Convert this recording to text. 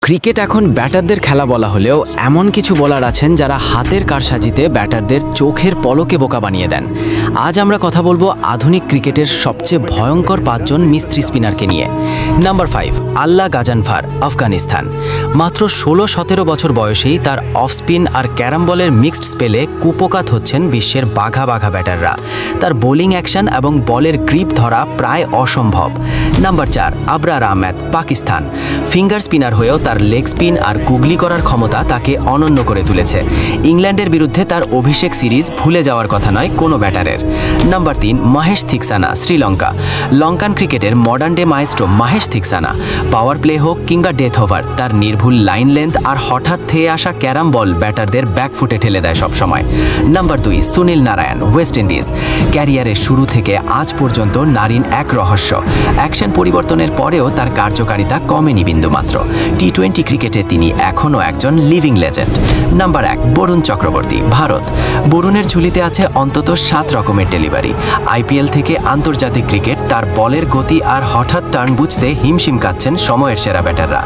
Cricket এখন ব্যাটারদের খেলা বলা হলেও এমন কিছু বোলার আছেন যারা হাতের কারসাজিতে ব্যাটারদের চোখের পলকে বোকা বানিয়ে দেন। আজ আমরা কথা বলবো আধুনিক ক্রিকেটের সবচেয়ে ভয়ঙ্কর 5 জন মিস্ত্রি স্পিনারকে নিয়ে। নাম্বার 5, আল্লাহ গাজানফার, আফগানিস্তান। মাত্র 16-17 বছর বয়সেই তার অফ স্পিন আর ক্যারাম বলের মিক্সড স্পেলে কুপোকাত হচ্ছেন বিশ্বের বাঘা বাঘা ব্যাটাররা। তার বোলিং অ্যাকশন এবং বলের গ্রিপ ধরা প্রায় অসম্ভব। Number 4, Abrar Ahmed, Pakistan. Finger spinner হয়েও তার লেগ স্পিন আর গুগলি করার ক্ষমতা তাকে অনন্য করে তুলেছে। ইংল্যান্ডের বিরুদ্ধে তার অভিষেক সিরিজ ভুলে যাওয়ার কথা নয় কোনো ব্যাটারের। নাম্বার 3, মহেশ থিকসানা, শ্রীলঙ্কা। লঙ্কান ক্রিকেটের modern day Maestro Mahesh Theekshana. Power play হোক কিংবা ডেথ ওভার, তার নির্ভুল লাইন লেন্থ আর হঠাৎ থেয়ে আসা ক্যারাম বল ব্যাটারদের ব্যাকফুটে ঠেলে দেয় সবসময়। Number 2, Sunil Narayan, West Indies. ক্যারিয়ারের শুরু থেকে আজ পর্যন্ত নারিন এক রহস্য। অ্যাকশন পরিবর্তনের পরেও তার কার্যকারিতা কমেনি বিন্দুমাত্র। টি-20 ক্রিকেটে তিনি এখনও একজন living legend. Number 1, Varun Chakravarthy, Bharat. বরুণের ঝুলিতে আছে অন্তত 7 রকমের ডেলিভারি। আইপিএল থেকে আন্তর্জাতিক ক্রিকেট, তার বলের গতি আর হঠাৎ টার্ন বুঝতে হিমশিম কাচ্ছেন সময়ের সেরা ব্যাটাররা।